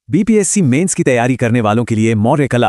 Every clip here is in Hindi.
बीपीएससी मेंस की तैयारी करने वालों के लिए मौर्य कला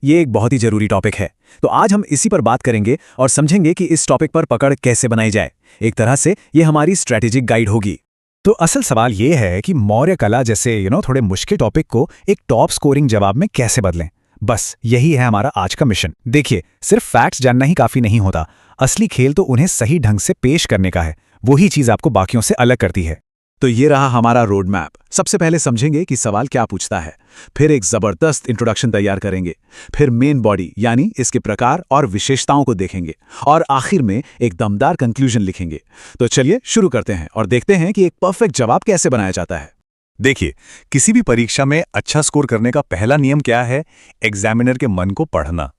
ये एक बहुत ही जरूरी टॉपिक है। तो आज हम इसी पर बात करेंगे और समझेंगे कि इस टॉपिक पर पकड़ कैसे बनाई जाए। एक तरह से ये हमारी स्ट्रैटेजिक गाइड होगी। तो असल सवाल ये है कि मौर्य कला जैसे थोड़े मुश्किल टॉपिक को एक टॉप स्कोरिंग जवाब में कैसे बदलें। बस यही है हमारा आज का मिशन। देखिए, सिर्फ फैक्ट्स जानना ही काफी नहीं होता। असली खेल तो उन्हें सही ढंग से पेश करने का है। वही चीज आपको बाकियों से अलग करती है। तो ये रहा हमारा रोड मैप। सबसे पहले समझेंगे कि सवाल क्या पूछता है, फिर एक जबरदस्त इंट्रोडक्शन तैयार करेंगे, फिर मेन बॉडी यानी इसके प्रकार और विशेषताओं को देखेंगे और आखिर में एक दमदार कंक्लूजन लिखेंगे। तो चलिए शुरू करते हैं और देखते हैं कि एक परफेक्ट जवाब कैसे बनाया जाता है। देखिए, किसी भी परीक्षा में अच्छा स्कोर करने का पहला नियम क्या है? एग्जामिनर के मन को पढ़ना।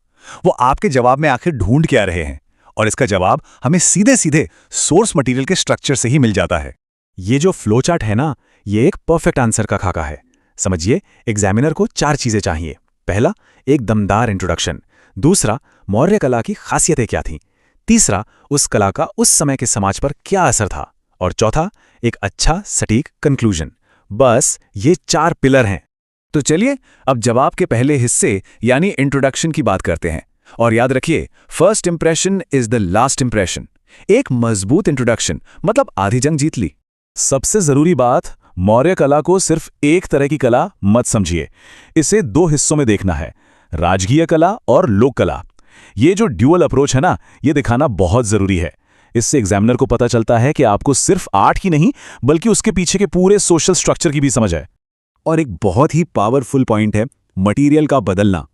वो आपके जवाब में आखिर ढूंढ क्या रहे हैं, और इसका जवाब हमें सीधे सीधे सोर्स मटेरियल के स्ट्रक्चर से ही मिल जाता है। ये जो फ्लो चार्ट है ना, ये एक परफेक्ट आंसर का खाका है। समझिए, एग्जामिनर को 4 चीजें चाहिए। पहला, एक दमदार इंट्रोडक्शन। दूसरा, मौर्य कला की खासियतें क्या थीं। तीसरा, उस कला का उस समय के समाज पर क्या असर था। और चौथा, एक अच्छा सटीक कंक्लूजन। बस ये 4 पिलर हैं। तो चलिए अब जवाब के पहले हिस्से यानी इंट्रोडक्शन की बात करते हैं। और याद रखिए, first impression is the last impression. एक मजबूत इंट्रोडक्शन मतलब आधी जंग जीत ली। सबसे जरूरी बात, मौर्य कला को सिर्फ एक तरह की कला मत समझिए। इसे 2 हिस्सों में देखना है, राजकीय कला और लोक कला। ये जो ड्यूअल अप्रोच है ना, ये दिखाना बहुत जरूरी है। इससे एग्जामिनर को पता चलता है कि आपको सिर्फ आर्ट की नहीं बल्कि उसके पीछे के पूरे सोशल स्ट्रक्चर की भी समझ है। और एक बहुत ही पावरफुल पॉइंट है मटेरियल का बदलना।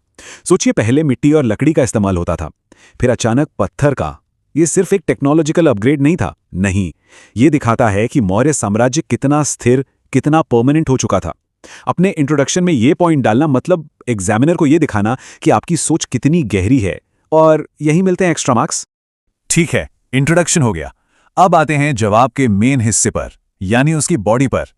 सोचिए, पहले मिट्टी और लकड़ी का इस्तेमाल होता था, फिर अचानक पत्थर का। ये सिर्फ एक टेक्नोलॉजिकल अपग्रेड नहीं था, नहीं, ये दिखाता है कि मौर्य साम्राज्य कितना स्थिर, कितना परमानेंट हो चुका था। अपने इंट्रोडक्शन में ये पॉइंट डालना मतलब एग्जामिनर को ये दिखाना कि आपकी सोच कितनी गहरी है, और यही मिलते हैं एक्स्ट्रा मार्क्स। ठीक है, इंट्रोडक्शन हो गया। अब आते हैं जवाब के मेन हिस्से पर, यानी उसकी बॉडी पर।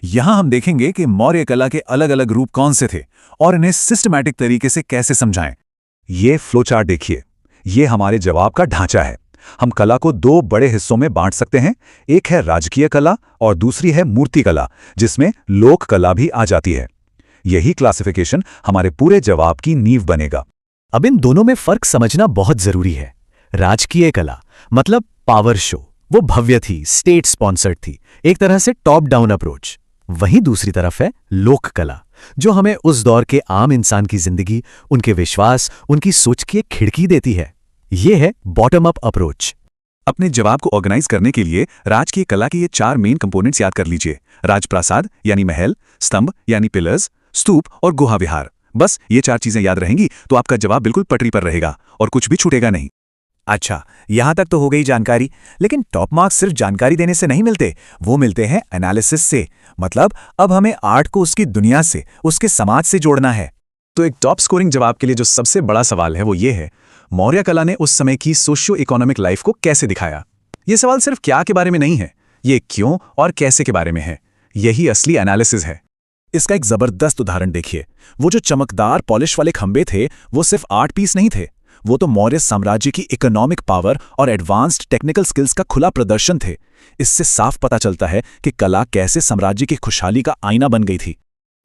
यहां हम देखेंगे कि मौर्य कला के अलग अलग रूप कौन से थे और इन्हें सिस्टमैटिक तरीके से कैसे समझाएं। ये फ्लो चार्ट देखिए, ये हमारे जवाब का ढांचा है। हम कला को 2 बड़े हिस्सों में बांट सकते हैं। एक है राजकीय कला और दूसरी है मूर्ति कला, जिसमें लोक कला भी आ जाती है। यही क्लासिफिकेशन हमारे पूरे जवाब की नींव बनेगा। अब इन दोनों में फर्क समझना बहुत जरूरी है। राजकीय कला मतलब पावर शो, वो भव्य थी, स्टेट स्पॉन्सर्ड थी, एक तरह से टॉप डाउन अप्रोच। वहीं दूसरी तरफ है लोक कला, जो हमें उस दौर के आम इंसान की जिंदगी, उनके विश्वास, उनकी सोच की एक खिड़की देती है। ये है बॉटम अप अप्रोच। अपने जवाब को ऑर्गेनाइज करने के लिए राजकीय कला के ये 4 मेन कंपोनेंट्स याद कर लीजिए। राजप्रासाद यानी महल, स्तंभ यानी पिलर्स, स्तूप और गुहा विहार। बस ये 4 चीजें याद रहेंगी तो आपका जवाब बिल्कुल पटरी पर रहेगा और कुछ भी छूटेगा नहीं। अच्छा, यहां तक तो हो गई जानकारी, लेकिन टॉप मार्क्स सिर्फ जानकारी देने से नहीं मिलते, वो मिलते हैं एनालिसिस से। मतलब अब हमें आर्ट को उसकी दुनिया से, उसके समाज से जोड़ना है। तो एक टॉप स्कोरिंग जवाब के लिए जो सबसे बड़ा सवाल है वो ये है, मौर्य कला ने उस समय की सोशियो इकोनॉमिक लाइफ को कैसे दिखाया। ये सवाल सिर्फ क्या के बारे में नहीं है, ये क्यों और कैसे के बारे में है। यही असली एनालिसिस है। इसका एक जबरदस्त उदाहरण देखिए। वो जो चमकदार पॉलिश वाले खंबे थे, वो सिर्फ आर्ट पीस नहीं थे, वो तो मौर्य साम्राज्य की इकोनॉमिक पावर और एडवांस्ड टेक्निकल स्किल्स का खुला प्रदर्शन थे। इससे साफ पता चलता है कि कला कैसे साम्राज्य की खुशहाली का आईना बन गई थी।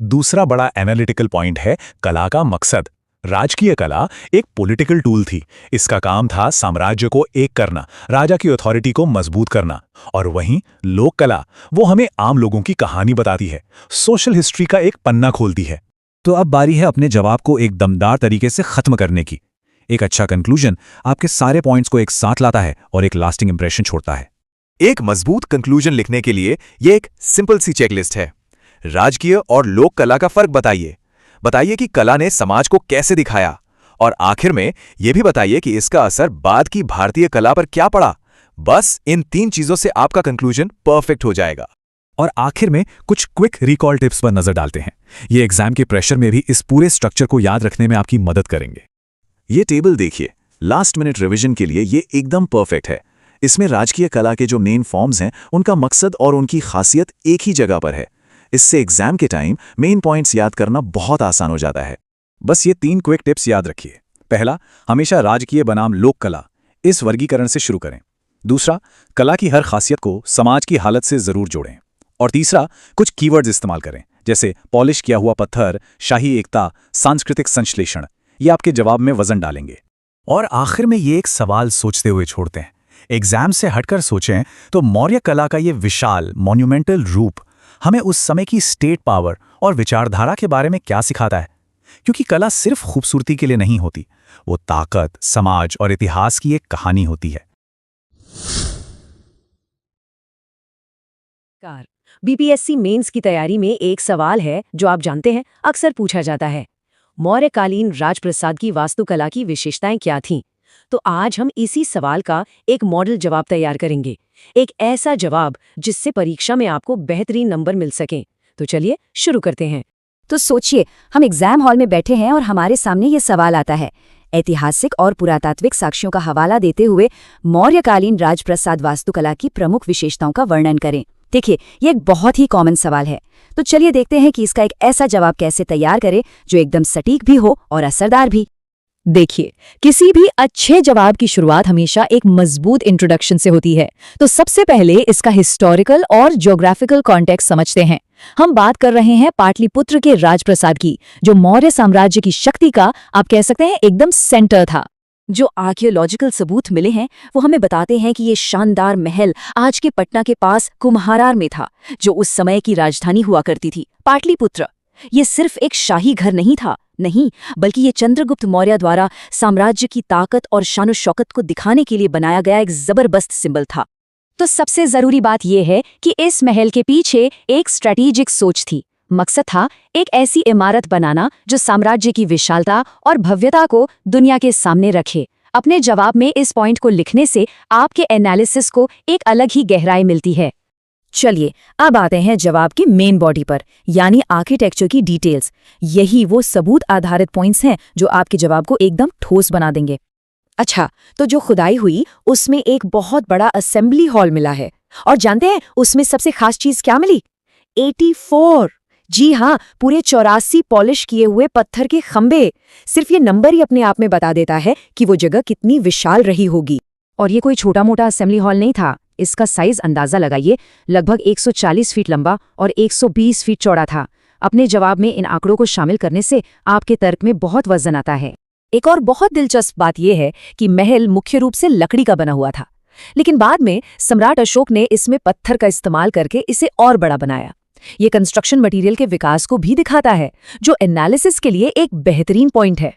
दूसरा बड़ा एनालिटिकल पॉइंट है कला का मकसद। राजकीय कला एक पॉलिटिकल टूल थी। इसका काम था साम्राज्य को एक करना, राजा की अथॉरिटी को मजबूत करना। और वहीं लोक कला, वो हमें आम लोगों की कहानी बताती है, सोशल हिस्ट्री का एक पन्ना खोलती है। तो अब बारी है अपने जवाब को एक दमदार तरीके से खत्म करने की। एक अच्छा कंक्लूजन आपके सारे पॉइंट्स को एक साथ लाता है और एक लास्टिंग इंप्रेशन छोड़ता है। एक मजबूत कंक्लूजन लिखने के लिए यह एक सिंपल सी चेकलिस्ट है। राजकीय और लोक कला का फर्क बताइए। बताइए कि कला ने समाज को कैसे दिखाया, और आखिर में यह भी बताइए कि इसका असर बाद की भारतीय कला पर क्या पड़ा। बस इन 3 चीजों से आपका कंक्लूजन परफेक्ट हो जाएगा। और आखिर में कुछ क्विक रिकॉल टिप्स पर नजर डालते हैं। ये एग्जाम के प्रेशर में भी इस पूरे स्ट्रक्चर को याद रखने में आपकी मदद करेंगे। ये टेबल देखिए, लास्ट मिनट रिवीजन के लिए ये एकदम परफेक्ट है। इसमें राजकीय कला के जो मेन फॉर्म्स हैं, उनका मकसद और उनकी खासियत एक ही जगह पर है। इससे एग्जाम के टाइम मेन पॉइंट्स याद करना बहुत आसान हो जाता है। बस ये 3 क्विक टिप्स याद रखिए। पहला, हमेशा राजकीय बनाम लोक कला, इस वर्गीकरण से शुरू करें। दूसरा, कला की हर खासियत को समाज की हालत से जरूर जोड़ें। और तीसरा, कुछ कीवर्ड्स इस्तेमाल करें, जैसे पॉलिश किया हुआ पत्थर, शाही एकता, सांस्कृतिक संश्लेषण, ये आपके जवाब में वजन डालेंगे। और आखिर में ये एक सवाल सोचते हुए छोड़ते हैं। एग्जाम से हटकर सोचें तो मौर्य कला का ये विशाल मॉन्यूमेंटल रूप हमें उस समय की स्टेट पावर और विचारधारा के बारे में क्या सिखाता है? क्योंकि कला सिर्फ खूबसूरती के लिए नहीं होती, वो ताकत, समाज और इतिहास की एक कहानी होती है। बीपीएससी मेंस की तैयारी में एक सवाल है जो आप जानते हैं अक्सर पूछा जाता है, मौर्यकालीन राजप्रसाद की वास्तुकला की विशेषताएं क्या थीं? तो आज हम इसी सवाल का एक मॉडल जवाब तैयार करेंगे, एक ऐसा जवाब जिससे परीक्षा में आपको बेहतरीन नंबर मिल सकें। तो चलिए शुरू करते हैं। तो सोचिए, हम एग्जाम हॉल में बैठे हैं और हमारे सामने ये सवाल आता है, ऐतिहासिक और पुरातात्विक साक्ष्यों का हवाला देते हुए मौर्यकालीन राजप्रसाद वास्तुकला की प्रमुख विशेषताओं का वर्णन करें। देखिए, ये एक बहुत ही कॉमन सवाल है, तो चलिए देखते हैं कि इसका एक ऐसा जवाब कैसे तैयार करें जो एकदम सटीक भी हो और असरदार भी। देखिए, किसी भी अच्छे जवाब की शुरुआत हमेशा एक मजबूत इंट्रोडक्शन से होती है। तो सबसे पहले इसका हिस्टोरिकल और ज्योग्राफिकल कॉन्टेक्स्ट समझते हैं। हम बात कर रहे हैं पाटलिपुत्र के राजप्रसाद की, जो मौर्य साम्राज्य की शक्ति का आप कह सकते हैं एकदम सेंटर था। जो आर्कियोलॉजिकल सबूत मिले हैं वो हमें बताते हैं कि ये शानदार महल आज के पटना के पास कुम्हारार में था, जो उस समय की राजधानी हुआ करती थी। पाटलिपुत्र ये सिर्फ एक शाही घर नहीं था, नहीं, बल्कि ये चंद्रगुप्त मौर्य द्वारा साम्राज्य की ताकत और शान शौकत को दिखाने के लिए बनाया गया एक जबरदस्त सिंबल था। तो सबसे जरूरी बात यह है कि इस महल के पीछे एक स्ट्रेटेजिक सोच थी। मकसद था एक ऐसी इमारत बनाना जो साम्राज्य की विशालता और भव्यता को दुनिया के सामने रखे। अपने जवाब में इस पॉइंट को लिखने से आपके एनालिसिस को एक अलग ही गहराई मिलती है। चलिए अब आते हैं जवाब की मेन बॉडी पर, यानी आर्किटेक्चर की डिटेल्स। यही वो सबूत आधारित पॉइंट्स हैं जो आपके जवाब को एकदम ठोस बना देंगे। अच्छा, तो जो खुदाई हुई उसमें एक बहुत बड़ा असेंबली हॉल मिला है, और जानते हैं उसमें सबसे खास चीज क्या मिली? 84। जी हाँ, पूरे 84 पॉलिश किए हुए पत्थर के खंबे। सिर्फ ये नंबर ही अपने आप में बता देता है कि वो जगह कितनी विशाल रही होगी। और ये कोई छोटा मोटा असेंबली हॉल नहीं था। इसका साइज अंदाजा लगाइए, लगभग 140 फीट लंबा और 120 फीट चौड़ा था। अपने जवाब में इन आंकड़ों को शामिल करने से आपके तर्क में बहुत वजन आता है। एक और बहुत दिलचस्प बात यह है कि महल मुख्य रूप से लकड़ी का बना हुआ था, लेकिन बाद में सम्राट अशोक ने इसमें पत्थर का इस्तेमाल करके इसे और बड़ा बनाया। ये कंस्ट्रक्शन मटेरियल के विकास को भी दिखाता है, जो एनालिसिस के लिए एक बेहतरीन पॉइंट है।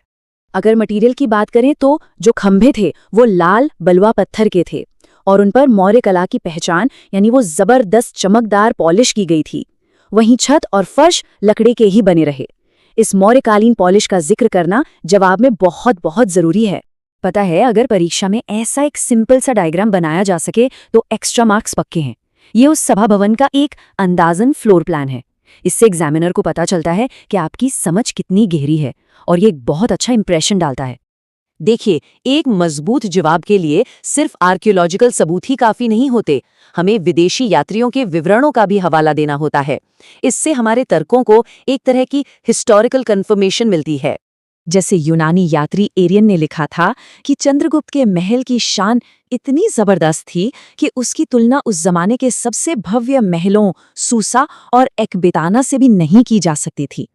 अगर मटेरियल की बात करें तो जो खंभे थे वो लाल बलुआ पत्थर के थे, और उन पर मौर्य कला की पहचान यानी वो जबरदस्त चमकदार पॉलिश की गई थी। वहीं छत और फर्श लकड़ी के ही बने रहे। इस मौर्यकालीन पॉलिश का जिक्र करना जवाब में बहुत बहुत जरूरी है। पता है, अगर परीक्षा में ऐसा एक सिंपल सा डायग्राम बनाया जा सके तो एक्स्ट्रा मार्क्स पक्के हैं। ये उस सभा भवन का एक अंदाजन फ्लोर प्लान है। इससे एग्जामिनर को पता चलता है कि आपकी समझ कितनी गहरी है, और ये एक बहुत अच्छा इंप्रेशन डालता है। देखिए, एक मजबूत जवाब के लिए सिर्फ आर्कियोलॉजिकल सबूत ही काफी नहीं होते, हमें विदेशी यात्रियों के विवरणों का भी हवाला देना होता है। इससे हमारे तर्कों को एक तरह की हिस्टोरिकल कंफर्मेशन मिलती है। जैसे यूनानी यात्री एरियन ने लिखा था कि चंद्रगुप्त के महल की शान इतनी जबरदस्त थी कि उसकी तुलना उस जमाने के सबसे भव्य महलों सूसा और एक्बेताना से भी नहीं की जा सकती थी।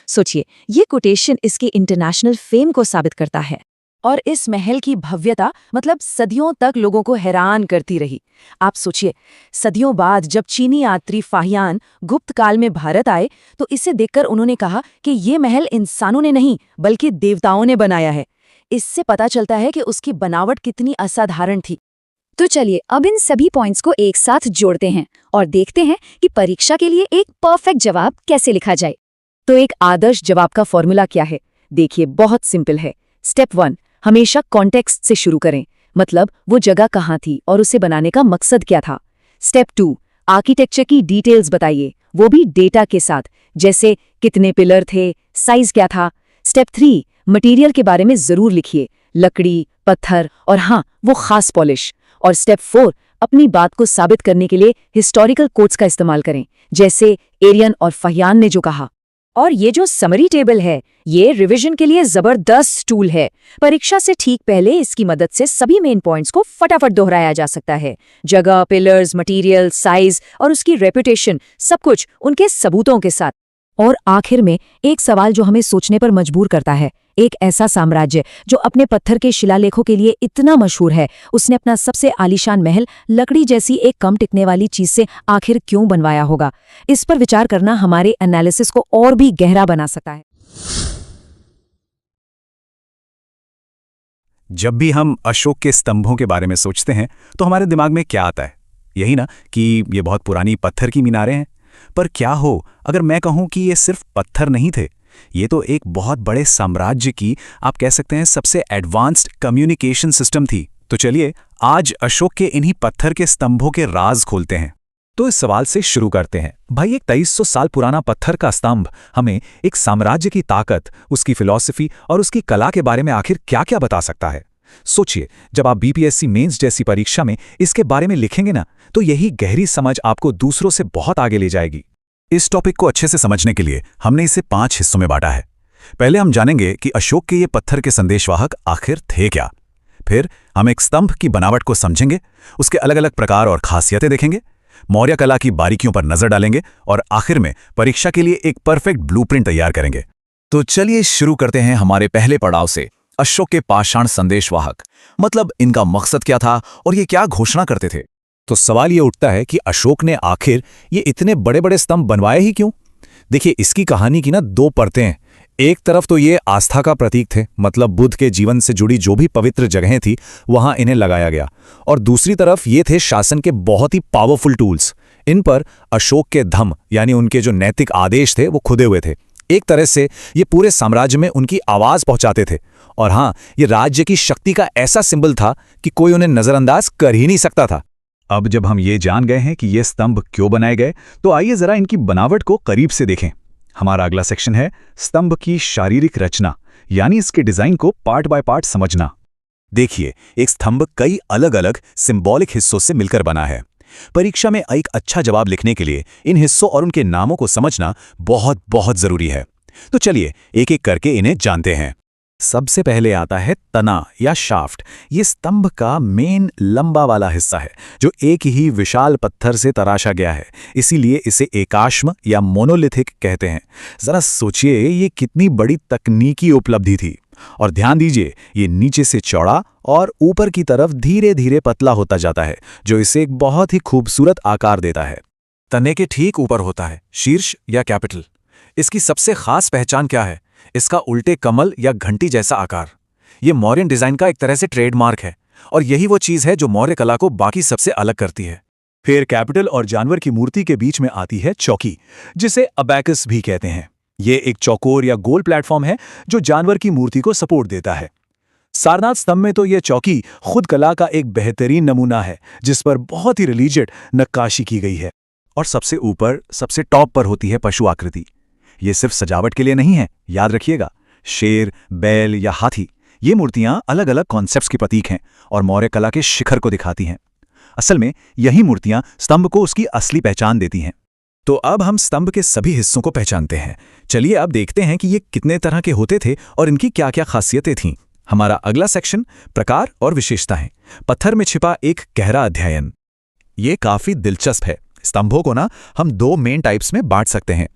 सोचिए, ये कोटेशन इसके इंटरनेशनल फेम को साबित करता है। और इस महल की भव्यता मतलब सदियों तक लोगों को हैरान करती रही। आप सोचिए, सदियों बाद जब चीनी यात्री फाहियान गुप्त काल में भारत आए तो इसे देखकर उन्होंने कहा कि ये महल इंसानों ने नहीं बल्कि देवताओं ने बनाया है। इससे पता चलता है कि उसकी बनावट कितनी असाधारण थी। तो चलिए अब इन सभी पॉइंट्स को एक साथ जोड़ते हैं और देखते हैं कि परीक्षा के लिए एक परफेक्ट जवाब कैसे लिखा जाए। तो एक आदर्श जवाब का फॉर्मूला क्या है? देखिए, बहुत सिंपल है। स्टेप 1, हमेशा कॉन्टेक्स्ट से शुरू करें, मतलब वो जगह कहाँ थी और उसे बनाने का मकसद क्या था। स्टेप 2, आर्किटेक्चर की डिटेल्स बताइए, वो भी डेटा के साथ, जैसे कितने पिलर थे, साइज क्या था। स्टेप 3, मटेरियल के बारे में जरूर लिखिए, लकड़ी, पत्थर और हाँ, वो खास पॉलिश। और स्टेप 4, अपनी बात को साबित करने के लिए हिस्टोरिकल कोट्स का इस्तेमाल करें, जैसे एरियन और फहियान ने जो कहा। और ये जो समरी टेबल है, ये रिवीजन के लिए जबरदस्त टूल है। परीक्षा से ठीक पहले इसकी मदद से सभी मेन पॉइंट्स को फटाफट दोहराया जा सकता है। जगह, पिलर्स, मटेरियल, साइज और उसकी रेपुटेशन, सब कुछ उनके सबूतों के साथ। और आखिर में एक सवाल जो हमें सोचने पर मजबूर करता है, एक ऐसा साम्राज्य जो अपने पत्थर के शिलालेखों के लिए इतना मशहूर है, उसने अपना सबसे आलीशान महल लकड़ी जैसी एक कम टिकने वाली चीज से आखिर क्यों बनवाया होगा? इस पर विचार करना हमारे एनालिसिस को और भी गहरा बना सकता है। जब भी हम अशोक के स्तंभों के बारे में सोचते हैं तो हमारे दिमाग में क्या आता है? यही ना कि ये बहुत पुरानी पत्थर की मीनारें हैं। पर क्या हो अगर मैं कहूं कि ये सिर्फ पत्थर नहीं थे, ये तो एक बहुत बड़े साम्राज्य की, आप कह सकते हैं, सबसे एडवांस्ड कम्युनिकेशन सिस्टम थी। तो चलिए आज अशोक के इन्हीं पत्थर के स्तंभों के राज खोलते हैं। तो इस सवाल से शुरू करते हैं। भाई, एक 2300 साल पुराना पत्थर का स्तंभ हमें एक साम्राज्य की ताकत, उसकी फिलॉसफी और उसकी कला के बारे में आखिर क्या क्या बता सकता है? सोचिए, जब आप बीपीएससी मेंस जैसी परीक्षा में इसके बारे में लिखेंगे ना, तो यही गहरी समझ आपको दूसरों से बहुत आगे ले जाएगी। इस टॉपिक को अच्छे से समझने के लिए हमने इसे 5 हिस्सों में बांटा है। पहले हम जानेंगे कि अशोक के ये पत्थर के संदेशवाहक आखिर थे क्या। फिर हम एक स्तंभ की बनावट को समझेंगे, उसके अलग अलग प्रकार और खासियतें देखेंगे, मौर्य कला की बारीकियों पर नजर डालेंगे और आखिर में परीक्षा के लिए एक परफेक्ट ब्लूप्रिंट तैयार करेंगे। तो चलिए शुरू करते हैं हमारे पहले पड़ाव से, अशोक के पाषाण संदेशवाहक। मतलब इनका मकसद क्या था और ये क्या घोषणा करते थे? तो सवाल ये उठता है कि अशोक ने आखिर ये इतने बड़े बड़े स्तंभ बनवाए ही क्यों? देखिए, इसकी कहानी की ना 2 परतें हैं। एक तरफ तो ये आस्था का प्रतीक थे, मतलब बुद्ध के जीवन से जुड़ी जो भी पवित्र जगहें थी वहां इन्हें लगाया गया, और दूसरी तरफ ये थे शासन के बहुत ही पावरफुल टूल्स। इन पर अशोक के धम्म यानी उनके जो नैतिक आदेश थे वो खुदे हुए थे। एक तरह से ये पूरे साम्राज्य में उनकी आवाज पहुंचाते थे। और हाँ, ये राज्य की शक्ति का ऐसा सिंबल था कि कोई उन्हें नजरअंदाज कर ही नहीं सकता था। अब जब हम ये जान गए हैं कि ये स्तंभ क्यों बनाए गए, तो आइए जरा इनकी बनावट को करीब से देखें। हमारा अगला सेक्शन है स्तंभ की शारीरिक रचना, यानी इसके डिजाइन को पार्ट बाय पार्ट समझना। देखिए, एक स्तंभ कई अलग अलग सिंबॉलिक हिस्सों से मिलकर बना है। परीक्षा में एक अच्छा जवाब लिखने के लिए इन हिस्सों और उनके नामों को समझना बहुत बहुत जरूरी है। तो चलिए एक एक करके इन्हें जानते हैं। सबसे पहले आता है तना या शाफ्ट। ये स्तंभ का मेन लंबा वाला हिस्सा है जो एक ही विशाल पत्थर से तराशा गया है, इसीलिए इसे एकाश्म या मोनोलिथिक कहते हैं। जरा सोचिए, ये कितनी बड़ी तकनीकी उपलब्धि थी। और ध्यान दीजिए, ये नीचे से चौड़ा और ऊपर की तरफ धीरे धीरे पतला होता जाता है, जो इसे एक बहुत ही खूबसूरत आकार देता है। तने के ठीक ऊपर होता है शीर्ष या कैपिटल। इसकी सबसे खास पहचान क्या है? इसका उल्टे कमल या घंटी जैसा आकार। ये मौर्यन डिजाइन का एक तरह से ट्रेडमार्क है, और यही वो चीज है जो मौर्य कला को बाकी सबसे अलग करती है। फिर कैपिटल और जानवर की मूर्ति के बीच में आती है चौकी, जिसे अबैकस भी कहते हैं। ये एक चौकोर या गोल प्लेटफॉर्म है जो जानवर की मूर्ति को सपोर्ट देता है। सारनाथ स्तंभ में तो यह चौकी खुद कला का एक बेहतरीन नमूना है, जिस पर बहुत ही रिलीजियस नक्काशी की गई है। और सबसे ऊपर, सबसे टॉप पर होती है पशु आकृति। ये सिर्फ सजावट के लिए नहीं है, याद रखिएगा। शेर, बैल या हाथी, ये मूर्तियां अलग अलग कॉन्सेप्ट्स के प्रतीक हैं और मौर्य कला के शिखर को दिखाती हैं। असल में यही मूर्तियां स्तंभ को उसकी असली पहचान देती हैं। तो अब हम स्तंभ के सभी हिस्सों को पहचानते हैं। चलिए अब देखते हैं कि ये कितने तरह के होते थे और इनकी क्या क्या खासियतें थीं। हमारा अगला सेक्शन प्रकार और विशेषताएं। पत्थर में छिपा एक गहरा अध्ययन। ये काफी दिलचस्प है। स्तंभों को ना हम 2 मेन टाइप्स में बांट सकते हैं।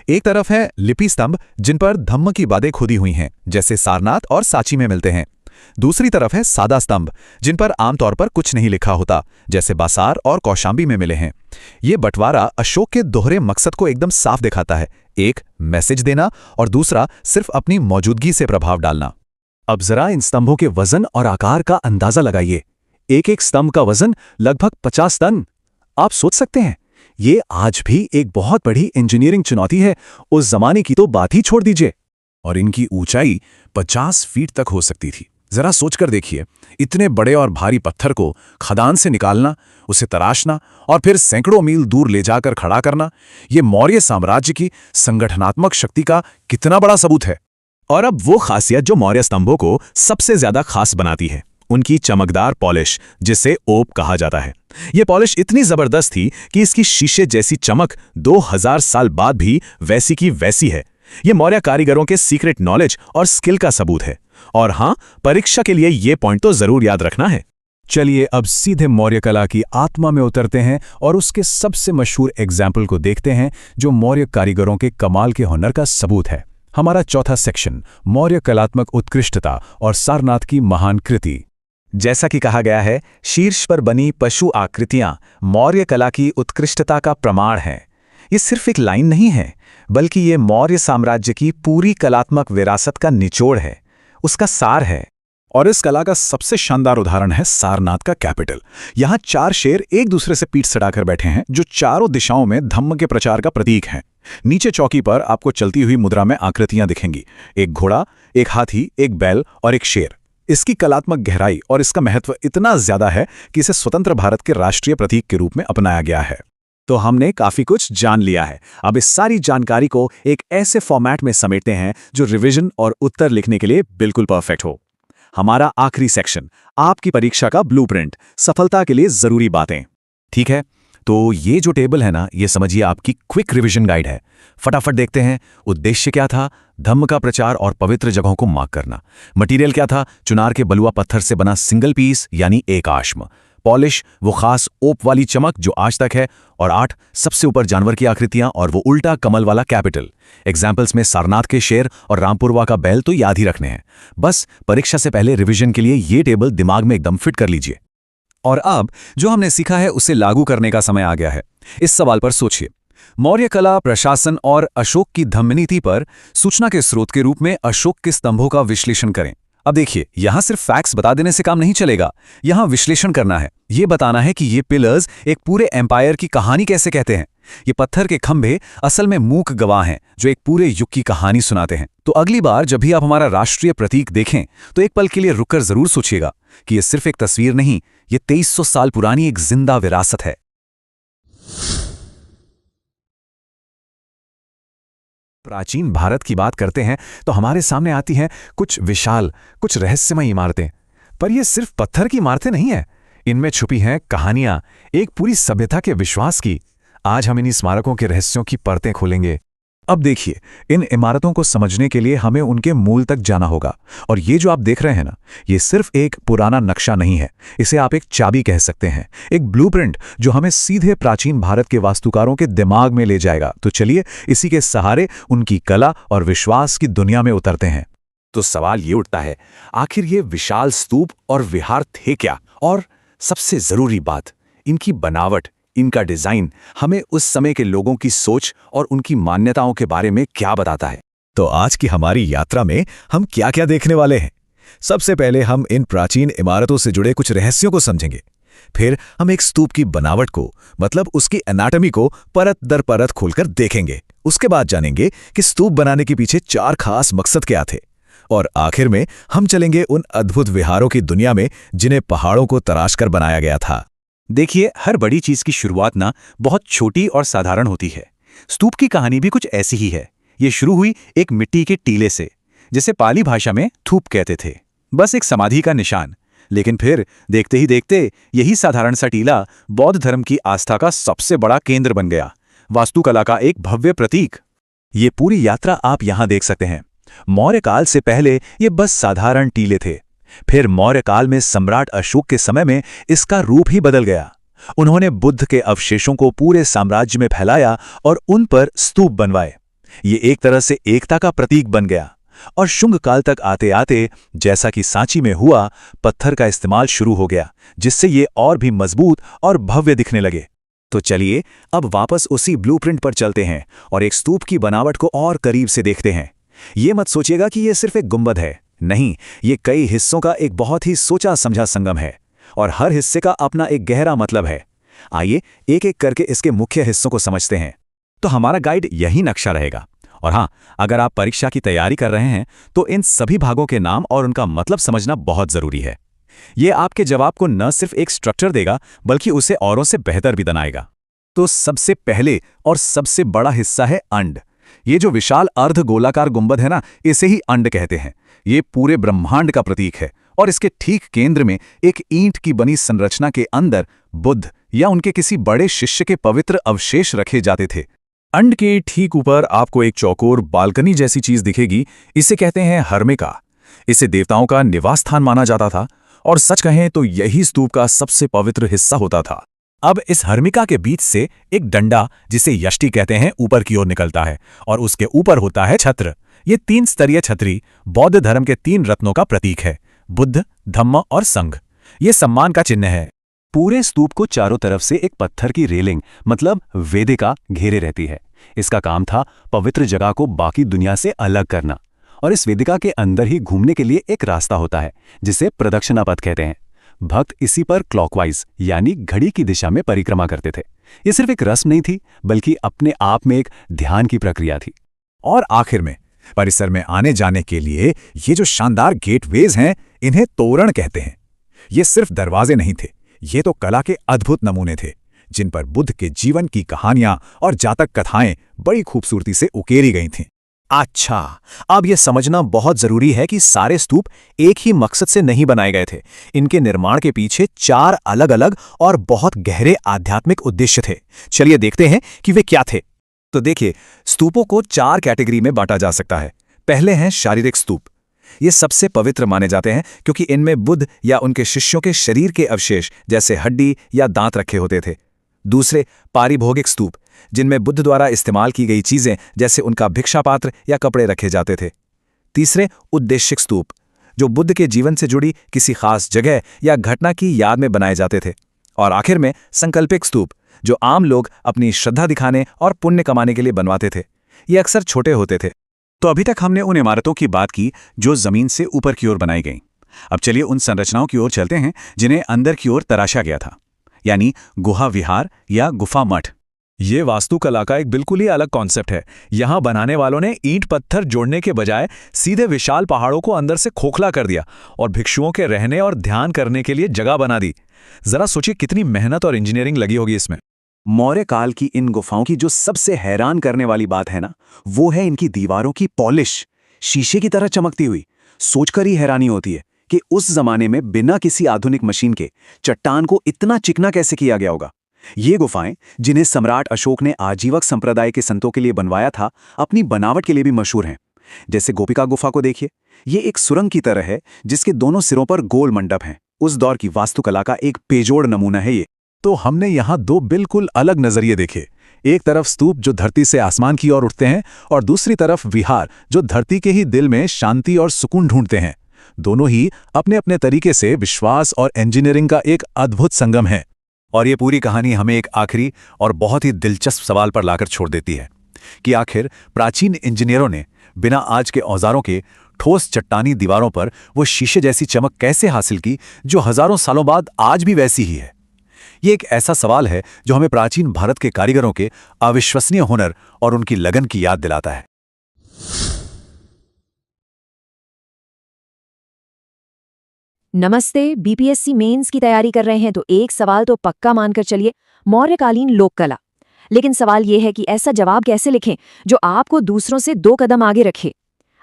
एक तरफ है लिपि स्तंभ, जिन पर धम्म की बातें खुदी हुई हैं, जैसे सारनाथ और सांची में मिलते हैं। दूसरी तरफ है सादा स्तंभ, जिन पर आमतौर पर कुछ नहीं लिखा होता, जैसे बासार और कौशांबी में मिले हैं। ये बंटवारा अशोक के दोहरे मकसद को एकदम साफ दिखाता है, एक मैसेज देना और दूसरा सिर्फ अपनी मौजूदगी से प्रभाव डालना। अब जरा इन स्तंभों के वजन और आकार का अंदाजा लगाइए। एक एक स्तंभ का वजन लगभग 50 टन। आप सोच सकते हैं, ये आज भी एक बहुत बड़ी इंजीनियरिंग चुनौती है। उस जमाने की तो बात ही छोड़ दीजिए। और इनकी ऊंचाई 50 फीट तक हो सकती थी। जरा सोचकर देखिए, इतने बड़े और भारी पत्थर को खदान से निकालना, उसे तराशना और फिर सैकड़ों मील दूर ले जाकर खड़ा करना, ये मौर्य साम्राज्य की संगठनात्मक शक्ति का कितना बड़ा सबूत है। और अब वो खासियत जो मौर्य स्तंभों को सबसे ज्यादा खास बनाती है, उनकी चमकदार पॉलिश, जिसे ओप कहा जाता है। यह पॉलिश इतनी जबरदस्त थी कि इसकी शीशे जैसी चमक 2000 साल बाद भी वैसी की वैसी है। यह मौर्य कारीगरों के सीक्रेट नॉलेज और स्किल का सबूत है। और हां, परीक्षा के लिए यह पॉइंट तो जरूर याद रखना है। चलिए अब सीधे मौर्य कला की आत्मा में उतरते हैं और उसके सबसे मशहूर एग्जाम्पल को देखते हैं जो मौर्य कारीगरों के कमाल के हुनर का सबूत है। हमारा चौथा सेक्शन, मौर्य कलात्मक उत्कृष्टता और सारनाथ की महान कृति। जैसा कि कहा गया है, शीर्ष पर बनी पशु आकृतियां मौर्य कला की उत्कृष्टता का प्रमाण हैं। ये सिर्फ एक लाइन नहीं है, बल्कि ये मौर्य साम्राज्य की पूरी कलात्मक विरासत का निचोड़ है, उसका सार है। और इस कला का सबसे शानदार उदाहरण है सारनाथ का कैपिटल। यहाँ 4 शेर एक दूसरे से पीठ सड़ाकर बैठे हैं, जो चारों दिशाओं में धम्म के प्रचार का प्रतीक हैं। नीचे चौकी पर आपको चलती हुई मुद्रा में आकृतियां दिखेंगी, एक घोड़ा, एक हाथी, एक बैल और एक शेर। इसकी कलात्मक गहराई और इसका महत्व इतना ज्यादा है कि इसे स्वतंत्र भारत के राष्ट्रीय प्रतीक के रूप में अपनाया गया है। तो हमने काफी कुछ जान लिया है। अब इस सारी जानकारी को एक ऐसे फॉर्मेट में समेटते हैं जो रिवीजन और उत्तर लिखने के लिए बिल्कुल परफेक्ट हो। हमारा आखिरी सेक्शन, आपकी परीक्षा का ब्लूप्रिंट, सफलता के लिए जरूरी बातें। ठीक है, तो ये जो टेबल है ना, ये समझिए आपकी क्विक रिवीजन गाइड है। फटाफट देखते हैं। उद्देश्य क्या था? धम्म का प्रचार और पवित्र जगहों को मार्क करना। मटेरियल क्या था? चुनार के बलुआ पत्थर से बना सिंगल पीस यानी एक आश्म। पॉलिश, वो खास ओप वाली चमक जो आज तक है। और 8, सबसे ऊपर जानवर की आकृतियां और वो उल्टा कमल वाला कैपिटल। एग्जाम्पल्स में सारनाथ के शेर और रामपुरवा का बैल तो याद ही रखने हैं। बस परीक्षा से पहले रिवीजन के लिए ये टेबल दिमाग में एकदम फिट कर लीजिए। और अब जो हमने सीखा है उसे लागू करने का समय आ गया है। इस सवाल पर सोचिए, मौर्य कला, प्रशासन और अशोक की धम्मनीति पर सूचना के स्रोत के रूप में अशोक के स्तंभों का विश्लेषण करें। अब देखिए, यहां सिर्फ फैक्ट्स बता देने से काम नहीं चलेगा, यहां विश्लेषण करना है। यह बताना है कि ये पिलर्स एक पूरे एम्पायर की कहानी कैसे कहते हैं। ये पत्थर के खंभे असल में मूक गवाह हैं जो एक पूरे युग की कहानी सुनाते हैं। तो अगली बार जब भी आप हमारा राष्ट्रीय प्रतीक देखें तो एक पल के लिए रुककर जरूर सोचिएगा कि यह सिर्फ एक तस्वीर नहीं, ये 2300 साल पुरानी एक जिंदा विरासत है। प्राचीन भारत की बात करते हैं तो हमारे सामने आती हैं कुछ विशाल, कुछ रहस्यमय इमारतें। पर ये सिर्फ पत्थर की इमारतें नहीं है, इनमें छुपी हैं कहानियां, एक पूरी सभ्यता के विश्वास की। आज हम इन्हीं स्मारकों के रहस्यों की परतें खोलेंगे। अब देखिए, इन इमारतों को समझने के लिए हमें उनके मूल तक जाना होगा। और ये जो आप देख रहे हैं ना, ये सिर्फ एक पुराना नक्शा नहीं है, इसे आप एक चाबी कह सकते हैं, एक ब्लूप्रिंट जो हमें सीधे प्राचीन भारत के वास्तुकारों के दिमाग में ले जाएगा। तो चलिए इसी के सहारे उनकी कला और विश्वास की दुनिया में उतरते हैं। तो सवाल ये उठता है, आखिर ये विशाल स्तूप और विहार थे क्या? और सबसे जरूरी बात, इनकी बनावट, इनका डिजाइन हमें उस समय के लोगों की सोच और उनकी मान्यताओं के बारे में क्या बताता है? तो आज की हमारी यात्रा में हम क्या क्या देखने वाले हैं? सबसे पहले हम इन प्राचीन इमारतों से जुड़े कुछ रहस्यों को समझेंगे। फिर हम एक स्तूप की बनावट को, मतलब उसकी एनाटॉमी को परत दर परत खोलकर देखेंगे। उसके बाद जानेंगे कि स्तूप बनाने के पीछे 4 खास मकसद क्या थे। और आखिर में हम चलेंगे उन अद्भुत विहारों की दुनिया में जिन्हें पहाड़ों को तराश कर बनाया गया था। देखिए, हर बड़ी चीज की शुरुआत ना बहुत छोटी और साधारण होती है। स्तूप की कहानी भी कुछ ऐसी ही है। ये शुरू हुई एक मिट्टी के टीले से, जिसे पाली भाषा में थूप कहते थे, बस एक समाधि का निशान। लेकिन फिर देखते ही देखते यही साधारण सा टीला बौद्ध धर्म की आस्था का सबसे बड़ा केंद्र बन गया, वास्तुकला का एक भव्य प्रतीक। ये पूरी यात्रा आप यहां देख सकते हैं। मौर्य काल से पहले ये बस साधारण टीले थे। फिर मौर्य काल में सम्राट अशोक के समय में इसका रूप ही बदल गया। उन्होंने बुद्ध के अवशेषों को पूरे साम्राज्य में फैलाया और उन पर स्तूप बनवाए। ये एक तरह से एकता का प्रतीक बन गया। और शुंग काल तक आते आते, जैसा कि सांची में हुआ, पत्थर का इस्तेमाल शुरू हो गया, जिससे ये और भी मजबूत और भव्य दिखने लगे। तो चलिए अब वापस उसी ब्लूप्रिंट पर चलते हैं और एक स्तूप की बनावट को और करीब से देखते हैं। ये मत सोचिएगा कि ये सिर्फ एक गुंबद है, नहीं, ये कई हिस्सों का एक बहुत ही सोचा समझा संगम है और हर हिस्से का अपना एक गहरा मतलब है। आइए एक एक करके इसके मुख्य हिस्सों को समझते हैं। तो हमारा गाइड यही नक्शा रहेगा। और हाँ, अगर आप परीक्षा की तैयारी कर रहे हैं तो इन सभी भागों के नाम और उनका मतलब समझना बहुत जरूरी है। ये आपके जवाब को न सिर्फ एक स्ट्रक्चर देगा, बल्कि उसे औरों से बेहतर भी बनाएगा। तो सबसे पहले और सबसे बड़ा हिस्सा है अंड। ये जो विशाल अर्ध गोलाकार गुंबद है ना, इसे ही अंड कहते हैं। ये पूरे ब्रह्मांड का प्रतीक है और इसके ठीक केंद्र में एक ईंट की बनी संरचना के अंदर बुद्ध या उनके किसी बड़े शिष्य के पवित्र अवशेष रखे जाते थे। अंड के ठीक ऊपर आपको एक चौकोर बालकनी जैसी चीज दिखेगी। इसे कहते हैं हर्मिका। इसे देवताओं का निवास स्थान माना जाता था और सच कहें तो यही स्तूप का सबसे पवित्र हिस्सा होता था। अब इस हर्मिका के बीच से एक डंडा, जिसे यष्टि कहते हैं, ऊपर की ओर निकलता है और उसके ऊपर होता है छत्र। ये 3 स्तरीय छतरी बौद्ध धर्म के 3 रत्नों का प्रतीक है, बुद्ध, धम्म और संघ। ये सम्मान का चिन्ह है। पूरे स्तूप को चारों तरफ से एक पत्थर की रेलिंग मतलब वेदिका घेरे रहती है। इसका काम था पवित्र जगह को बाकी दुनिया से अलग करना। और इस वेदिका के अंदर ही घूमने के लिए एक रास्ता होता है जिसे प्रदक्षिणा पथ कहते हैं। भक्त इसी पर क्लॉकवाइज यानी घड़ी की दिशा में परिक्रमा करते थे। ये सिर्फ एक रस्म नहीं थी, बल्कि अपने आप में एक ध्यान की प्रक्रिया थी। और आखिर में परिसर में आने जाने के लिए ये जो शानदार गेटवेज हैं, इन्हें तोरण कहते हैं। ये सिर्फ दरवाजे नहीं थे, ये तो कला के अद्भुत नमूने थे, जिन पर बुद्ध के जीवन की कहानियां और जातक कथाएं बड़ी खूबसूरती से उकेरी गई थीं। अच्छा, अब यह समझना बहुत जरूरी है कि सारे स्तूप एक ही मकसद से नहीं बनाए गए थे। इनके निर्माण के पीछे 4 अलग-अलग और बहुत गहरे आध्यात्मिक उद्देश्य थे। चलिए देखते हैं कि वे क्या थे। तो देखिए, स्तूपों को 4 कैटेगरी में बांटा जा सकता है। पहले हैं शारीरिक स्तूप। ये सबसे पवित्र माने जाते हैं क्योंकि इनमें बुद्ध या उनके शिष्यों के शरीर के अवशेष जैसे हड्डी या दांत रखे होते थे। दूसरे पारिभोगिक स्तूप, जिनमें बुद्ध द्वारा इस्तेमाल की गई चीजें जैसे उनका भिक्षा पात्र या कपड़े रखे जाते थे। तीसरे उद्देश्यिक स्तूप, जो बुद्ध के जीवन से जुड़ी किसी खास जगह या घटना की याद में बनाए जाते थे। और आखिर में संकल्पिक स्तूप, जो आम लोग अपनी श्रद्धा दिखाने और पुण्य कमाने के लिए बनवाते थे। ये अक्सर छोटे होते थे। तो अभी तक हमने उन इमारतों की बात की जो जमीन से ऊपर की ओर बनाई गईं। अब चलिए उन संरचनाओं की ओर चलते हैं जिन्हें अंदर की ओर तराशा गया था, यानी गुहा विहार या गुफा मठ। ये वास्तुकला का एक बिल्कुल ही अलग कॉन्सेप्ट है। यहाँ बनाने वालों ने ईंट पत्थर जोड़ने के बजाय सीधे विशाल पहाड़ों को अंदर से खोखला कर दिया और भिक्षुओं के रहने और ध्यान करने के लिए जगह बना दी। जरा सोचिए कितनी मेहनत और इंजीनियरिंग लगी होगी इसमें। मौर्य काल की इन गुफाओं की जो सबसे हैरान करने वाली बात है ना, वो है इनकी दीवारों की पॉलिश, शीशे की तरह चमकती हुई। सोचकर ही हैरानी होती है कि उस जमाने में बिना किसी आधुनिक मशीन के चट्टान को इतना चिकना कैसे किया गया होगा। ये गुफाएं, जिन्हें सम्राट अशोक ने आजीवक संप्रदाय के संतों के लिए बनवाया था, अपनी बनावट के लिए भी मशहूर हैं। जैसे गोपिका गुफा को देखिए, ये एक सुरंग की तरह है जिसके दोनों सिरों पर गोल मंडप हैं। उस दौर की वास्तुकला का एक बेजोड़ नमूना है ये। तो हमने यहाँ 2 बिल्कुल अलग नजरिए देखे। एक तरफ स्तूप जो धरती से आसमान की ओर उठते हैं और दूसरी तरफ विहार जो धरती के ही दिल में शांति और सुकून ढूंढते हैं। दोनों ही अपने अपने तरीके से विश्वास और इंजीनियरिंग का एक अद्भुत संगम है। और ये पूरी कहानी हमें एक आखिरी और बहुत ही दिलचस्प सवाल पर लाकर छोड़ देती है कि आखिर प्राचीन इंजीनियरों ने बिना आज के औजारों के ठोस चट्टानी दीवारों पर वो शीशे जैसी चमक कैसे हासिल की जो हजारों सालों बाद आज भी वैसी ही है। ये एक ऐसा सवाल है जो हमें प्राचीन भारत के कारीगरों के अविश्वसनीय हुनर और उनकी लगन की याद दिलाता है। नमस्ते, बीपीएससी मेंस की तैयारी कर रहे हैं तो एक सवाल तो पक्का मानकर चलिए, मौर्यकालीन लोक कला। लेकिन सवाल यह है कि ऐसा जवाब कैसे लिखें जो आपको दूसरों से 2 कदम आगे रखे।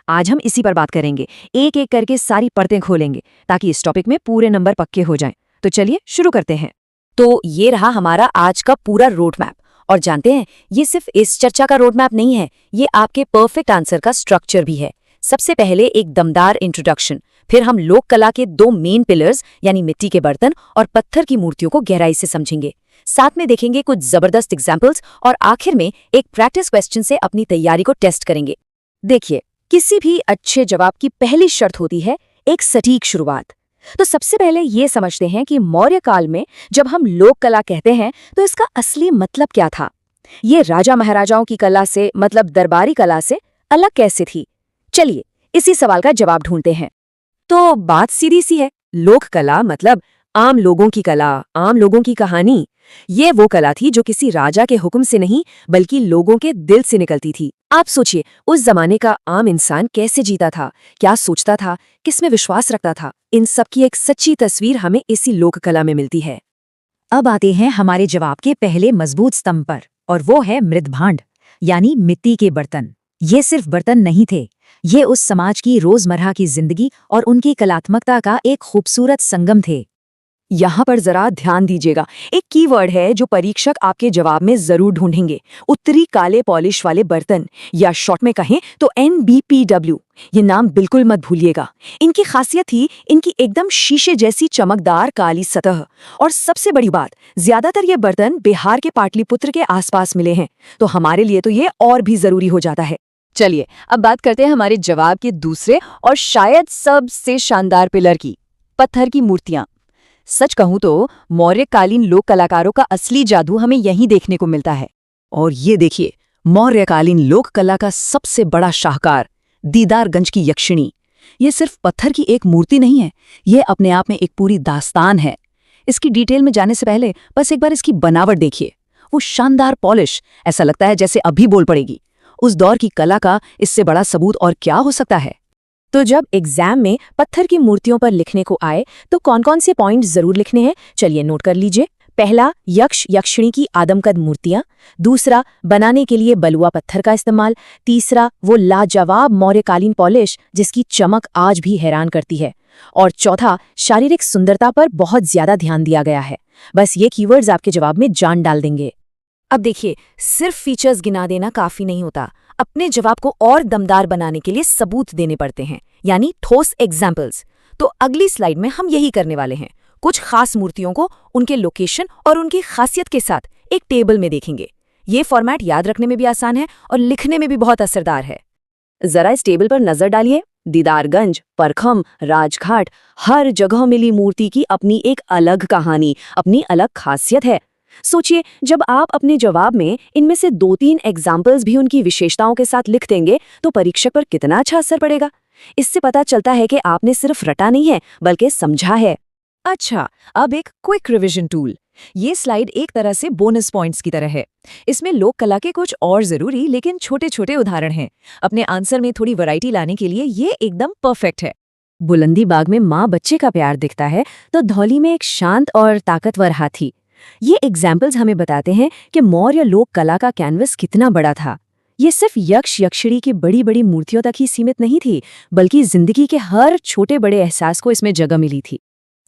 आज हम इसी पर बात करेंगे, एक एक करके सारी परतें खोलेंगे ताकि इस टॉपिक में पूरे नंबर पक्के हो जाएं। तो चलिए शुरू करते हैं। तो ये रहा हमारा आज का पूरा रोड मैप। और जानते हैं, ये सिर्फ इस चर्चा का रोड मैप नहीं है, ये आपके परफेक्ट आंसर का स्ट्रक्चर भी है। सबसे पहले एक दमदार इंट्रोडक्शन, फिर हम लोक कला के 2 मेन पिलर्स यानी मिट्टी के बर्तन और पत्थर की मूर्तियों को गहराई से समझेंगे। साथ में देखेंगे कुछ जबरदस्त एग्जाम्पल्स और आखिर में एक प्रैक्टिस क्वेश्चन से अपनी तैयारी को टेस्ट करेंगे। देखिए, किसी भी अच्छे जवाब की पहली शर्त होती है एक सटीक शुरुआत। तो सबसे पहले ये समझते हैं कि मौर्य काल में जब हम लोक कला कहते हैं तो इसका असली मतलब क्या था। ये राजा महाराजाओं की कला से मतलब दरबारी कला से अलग कैसे थी। चलिए इसी सवाल का जवाब ढूंढते हैं। तो बात सीधी सी है, लोक कला मतलब आम लोगों की कला, आम लोगों की कहानी। ये वो कला थी जो किसी राजा के हुक्म से नहीं बल्कि लोगों के दिल से निकलती थी। आप सोचिए, उस जमाने का आम इंसान कैसे जीता था, क्या सोचता था, किसमें विश्वास रखता था। इन सब की एक सच्ची तस्वीर हमें इसी लोक कला में मिलती है। अब आते हैं हमारे जवाब के पहले मजबूत स्तंभ पर, और वो है मृदभांड यानी मिट्टी के बर्तन। ये सिर्फ बर्तन नहीं थे, ये उस समाज की रोजमर्रा की जिंदगी और उनकी कलात्मकता का एक खूबसूरत संगम थे। यहाँ पर जरा ध्यान दीजिएगा, एक कीवर्ड है जो परीक्षक आपके जवाब में जरूर ढूंढेंगे। उत्तरी काले पॉलिश वाले बर्तन, या शॉर्ट में कहें तो NBPW। ये नाम बिल्कुल मत भूलिएगा। इनकी खासियत थी इनकी एकदम शीशे जैसी चमकदार काली सतह। और सबसे बड़ी बात, ज्यादातर ये बर्तन बिहार के पाटलिपुत्र के आसपास मिले हैं, तो हमारे लिए तो ये और भी जरूरी हो जाता है। चलिए अब बात करते हैं हमारे जवाब के दूसरे और शायद सबसे शानदार पिलर की, पत्थर की मूर्तियां। सच कहूं तो मौर्यकालीन लोक कलाकारों का असली जादू हमें यहीं देखने को मिलता है। और ये देखिए, मौर्यकालीन लोक कला का सबसे बड़ा शाहकार दीदारगंज की यक्षिणी। ये सिर्फ पत्थर की एक मूर्ति नहीं है, ये अपने आप में एक पूरी दास्तान है। इसकी डिटेल में जाने से पहले बस एक बार इसकी बनावट देखिए। वो शानदार पॉलिश, ऐसा लगता है जैसे अभी बोल पड़ेगी। उस दौर की कला का इससे बड़ा सबूत और क्या हो सकता है। तो जब एग्जाम में पत्थर की मूर्तियों पर लिखने को आए तो कौन कौन से पॉइंट्स जरूर लिखने हैं, चलिए नोट कर लीजिए। पहला, यक्ष यक्षिणी की आदमकद मूर्तियां। दूसरा, बनाने के लिए बलुआ पत्थर का इस्तेमाल। तीसरा, वो लाजवाब मौर्यकालीन पॉलिश जिसकी चमक आज भी हैरान करती है। और चौथा, शारीरिक सुंदरता पर बहुत ज्यादा ध्यान दिया गया है। बस ये कीवर्ड्स आपके जवाब में जान डाल देंगे। अब देखिए, सिर्फ फीचर्स गिना देना काफी नहीं होता। अपने जवाब को और दमदार बनाने के लिए सबूत देने पड़ते हैं, यानी ठोस एग्जाम्पल्स। तो अगली स्लाइड में हम यही करने वाले हैं। कुछ खास मूर्तियों को उनके लोकेशन और उनकी खासियत के साथ एक टेबल में देखेंगे। ये फॉर्मेट याद रखने में भी आसान है और लिखने में भी बहुत असरदार है। जरा इस टेबल पर नजर डालिए। दीदारगंज, परखम, राजघाट, हर जगह मिली मूर्ति की अपनी एक अलग कहानी, अपनी अलग खासियत है। सोचिए, जब आप अपने जवाब में इनमें से 2-3 एग्जाम्पल्स भी उनकी विशेषताओं के साथ लिख देंगे तो परीक्षक पर कितना अच्छा असर पड़ेगा। इससे पता चलता है कि आपने सिर्फ रटा नहीं है बल्कि समझा है। अच्छा, अब एक क्विक रिवीजन टूल। ये स्लाइड एक तरह से बोनस पॉइंट्स की तरह है। इसमें लोक कला के कुछ और जरूरी लेकिन छोटे छोटे उदाहरण हैं। अपने आंसर में थोड़ी वैरायटी लाने के लिए ये एकदम परफेक्ट है। बुलंदी बाग में माँ बच्चे का प्यार दिखता है तो धौली में एक शांत और ताकतवर हाथी। ये एग्जाम्पल्स हमें बताते हैं कि मौर्य लोक कला का कैनवस कितना बड़ा था। ये सिर्फ यक्ष यक्षिणी की बड़ी बड़ी मूर्तियों तक ही सीमित नहीं थी, बल्कि जिंदगी के हर छोटे बड़े एहसास को इसमें जगह मिली थी।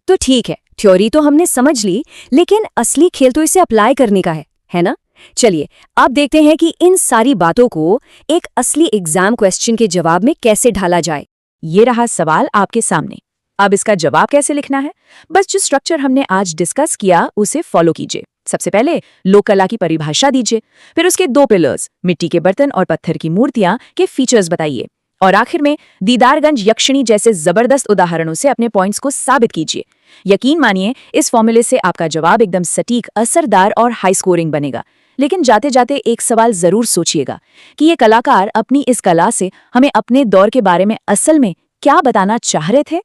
तो ठीक है, थ्योरी तो हमने समझ ली, लेकिन असली खेल तो इसे अप्लाई करने का है ना? चलिए अब देखते हैं कि इन सारी बातों को एक असली एग्जाम क्वेश्चन के जवाब में कैसे ढाला जाए। ये रहा सवाल आपके सामने। अब इसका जवाब कैसे लिखना है? बस जो स्ट्रक्चर हमने आज डिस्कस किया उसे फॉलो कीजिए। सबसे पहले लोक कला की परिभाषा दीजिए, फिर उसके 2 पिलर्स मिट्टी के बर्तन और पत्थर की मूर्तियां के फीचर्स बताइए, और आखिर में दीदारगंज यक्षिणी जैसे जबरदस्त उदाहरणों से अपने पॉइंट्स को साबित कीजिए। यकीन मानिए, इस फॉर्मूले से आपका जवाब एकदम सटीक, असरदार और हाई स्कोरिंग बनेगा। लेकिन जाते जाते एक सवाल जरूर सोचिएगा कि ये कलाकार अपनी इस कला से हमें अपने दौर के बारे में असल में क्या बताना चाह रहे थे।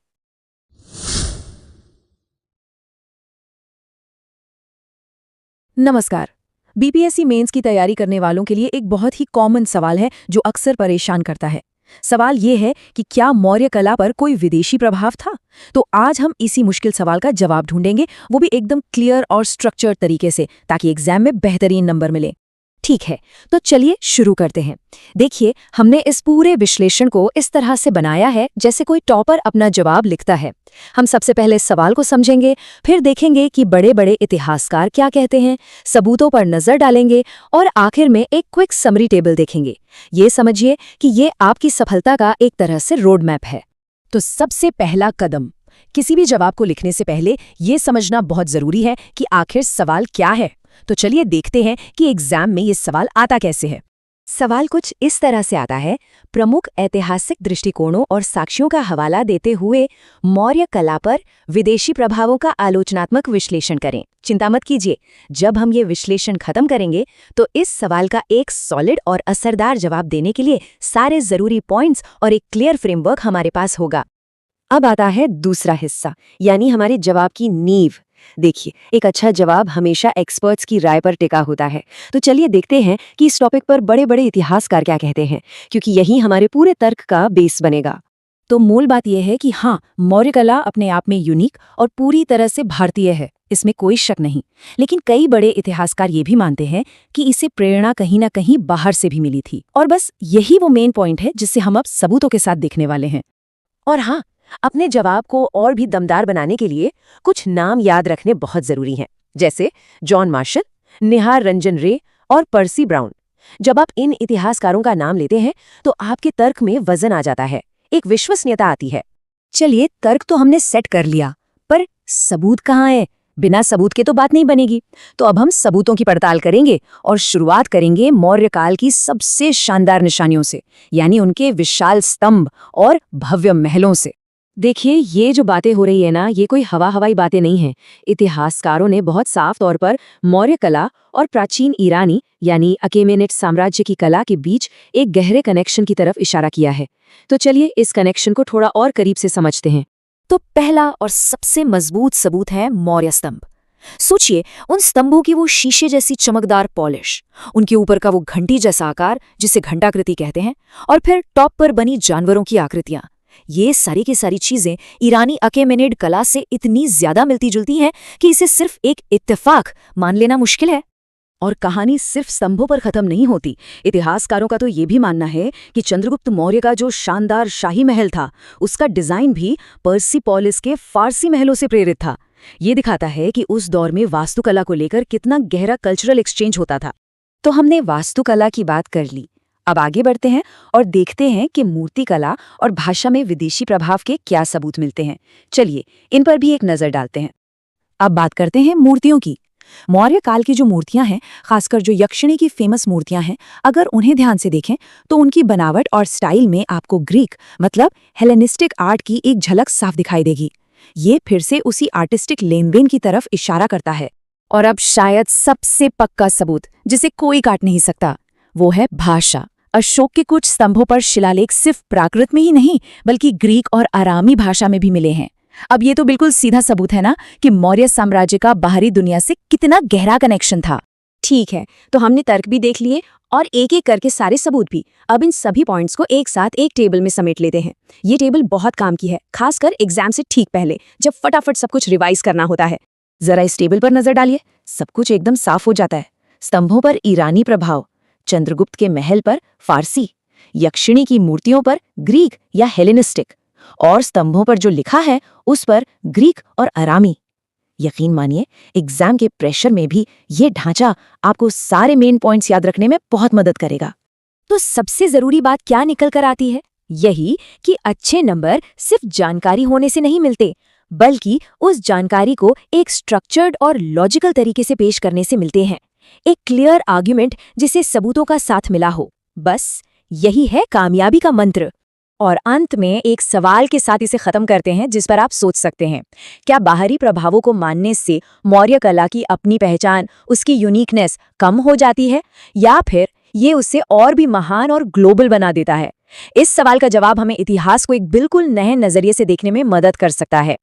नमस्कार। बीपीएससी मेंस की तैयारी करने वालों के लिए एक बहुत ही कॉमन सवाल है जो अक्सर परेशान करता है। सवाल ये है कि क्या मौर्य कला पर कोई विदेशी प्रभाव था? तो आज हम इसी मुश्किल सवाल का जवाब ढूंढेंगे, वो भी एकदम क्लियर और स्ट्रक्चर्ड तरीके से, ताकि एग्जाम में बेहतरीन नंबर मिले। ठीक है, तो चलिए शुरू करते हैं। देखिए, हमने इस पूरे विश्लेषण को इस तरह से बनाया है जैसे कोई टॉपर अपना जवाब लिखता है। हम सबसे पहले सवाल को समझेंगे, फिर देखेंगे कि बड़े बड़े इतिहासकार क्या कहते हैं, सबूतों पर नजर डालेंगे और आखिर में एक क्विक समरी टेबल देखेंगे। ये समझिए कि ये आपकी सफलता का एक तरह से रोड मैप है। तो सबसे पहला कदम, किसी भी जवाब को लिखने से पहले ये समझना बहुत जरूरी है कि आखिर सवाल क्या है। तो चलिए देखते हैं कि एग्जाम में ये सवाल आता कैसे है। सवाल कुछ इस तरह से आता है, प्रमुख ऐतिहासिक दृष्टिकोणों और साक्ष्यों का हवाला देते हुए मौर्य कला पर विदेशी प्रभावों का आलोचनात्मक विश्लेषण करें। चिंता मत कीजिए, जब हम ये विश्लेषण खत्म करेंगे तो इस सवाल का एक सॉलिड और असरदार जवाब देने के लिए सारे जरूरी पॉइंट्स और एक क्लियर फ्रेमवर्क हमारे पास होगा। अब आता है दूसरा हिस्सा, यानी हमारे जवाब की नींव। देखिए, एक अच्छा जवाब हमेशा एक्सपर्ट्स की राय पर टिका होता है। तो चलिए देखते हैं कि इस टॉपिक पर बड़े बड़े इतिहासकार क्या कहते हैं, क्योंकि यही हमारे पूरे तर्क का बेस बनेगा। तो मूल बात यह है कि हाँ, मौर्य कला अपने आप में यूनिक और पूरी तरह से भारतीय है, इसमें कोई शक नहीं। लेकिन कई बड़े इतिहासकार ये भी मानते हैं कि इसे प्रेरणा कहीं ना कहीं बाहर से भी मिली थी। और बस यही वो मेन पॉइंट है जिससे हम अब सबूतों के साथ देखने वाले हैं। और हाँ, अपने जवाब को और भी दमदार बनाने के लिए कुछ नाम याद रखने बहुत जरूरी हैं, जैसे जॉन मार्शल, निहार रंजन रे और पर्सी ब्राउन। जब आप इन इतिहासकारों का नाम लेते हैं तो आपके तर्क में वजन आ जाता है, एक विश्वसनीयता आती है। चलिए, तर्क तो हमने सेट कर लिया, पर सबूत कहाँ है? बिना सबूत के तो बात नहीं बनेगी। तो अब हम सबूतों की पड़ताल करेंगे और शुरुआत करेंगे मौर्य काल की सबसे शानदार निशानियों से, यानी उनके विशाल स्तंभ और भव्य महलों से। देखिए, ये जो बातें हो रही है ना, ये कोई हवाई बातें नहीं हैं। इतिहासकारों ने बहुत साफ तौर पर मौर्य कला और प्राचीन ईरानी यानी अकेमेनिड साम्राज्य की कला के बीच एक गहरे कनेक्शन की तरफ इशारा किया है। तो चलिए इस कनेक्शन को थोड़ा और करीब से समझते हैं। तो पहला और सबसे मजबूत सबूत है मौर्य स्तंभ। सोचिए, उन स्तंभों की वो शीशे जैसी चमकदार पॉलिश, उनके ऊपर का वो घंटी जैसा आकार जिसे घंटाकृति कहते हैं, और फिर टॉप पर बनी जानवरों की आकृतियां। ये सारी की सारी चीजें ईरानी अकेमेनिड कला से इतनी ज्यादा मिलती जुलती हैं कि इसे सिर्फ एक इत्तेफाक मान लेना मुश्किल है। और कहानी सिर्फ स्तंभों पर खत्म नहीं होती। इतिहासकारों का तो ये भी मानना है कि चंद्रगुप्त मौर्य का जो शानदार शाही महल था, उसका डिजाइन भी पर्सिपोलिस के फारसी महलों से प्रेरित था। ये दिखाता है कि उस दौर में वास्तुकला को लेकर कितना गहरा कल्चरल एक्सचेंज होता था। तो हमने वास्तुकला की बात कर ली, अब आगे बढ़ते हैं और देखते हैं कि मूर्तिकला और भाषा में विदेशी प्रभाव के क्या सबूत मिलते हैं। चलिए इन पर भी एक नजर डालते हैं। अब बात करते हैं मूर्तियों की। मौर्य काल की जो मूर्तियां हैं, खासकर जो यक्षिणी की फेमस मूर्तियां हैं, अगर उन्हें ध्यान से देखें तो उनकी बनावट और स्टाइल में आपको ग्रीक मतलब हेलेनिस्टिक आर्ट की एक झलक साफ दिखाई देगी। ये फिर से उसी आर्टिस्टिक लेनदेन की तरफ इशारा करता है। और अब शायद सबसे पक्का सबूत, जिसे कोई काट नहीं सकता, वो है भाषा। अशोक के कुछ स्तंभों पर शिलालेख सिर्फ प्राकृत में ही नहीं बल्कि ग्रीक और आरामी भाषा में भी मिले हैं। अब ये तो बिल्कुल सीधा सबूत है ना कि मौर्य साम्राज्य का बाहरी दुनिया से कितना गहरा कनेक्शन था। ठीक है, तो हमने तर्क भी देख लिए और एक एक करके सारे सबूत भी। अब इन सभी पॉइंट्स को एक साथ एक टेबल में समेट लेते हैं। ये टेबल बहुत काम की है, खासकर एग्जाम से ठीक पहले जब फटाफट सब कुछ रिवाइज करना होता है। जरा इस टेबल पर नजर डालिए, सब कुछ एकदम साफ हो जाता है। स्तंभों पर ईरानी प्रभाव, चंद्रगुप्त के महल पर फारसी, यक्षिणी की मूर्तियों पर ग्रीक या हेलेनिस्टिक, और स्तंभों पर जो लिखा है उस पर ग्रीक और अरामी। यकीन मानिए, एग्जाम के प्रेशर में भी ये ढांचा आपको सारे मेन पॉइंट्स याद रखने में बहुत मदद करेगा। तो सबसे जरूरी बात क्या निकल कर आती है? यही कि अच्छे नंबर सिर्फ जानकारी होने से नहीं मिलते, बल्कि उस जानकारी को एक स्ट्रक्चर्ड और लॉजिकल तरीके से पेश करने से मिलते हैं। एक क्लियर आर्ग्यूमेंट जिसे सबूतों का साथ मिला हो। बस यही है कामयाबी का मंत्र। और अंत में एक सवाल के साथ इसे खत्म करते हैं जिस पर आप सोच सकते हैं, क्या बाहरी प्रभावों को मानने से मौर्य कला की अपनी पहचान, उसकी यूनिकनेस कम हो जाती है, या फिर ये उसे और भी महान और ग्लोबल बना देता है? इस सवाल का जवाब हमें इतिहास को एक बिल्कुल नए नजरिए से देखने में मदद कर सकता है।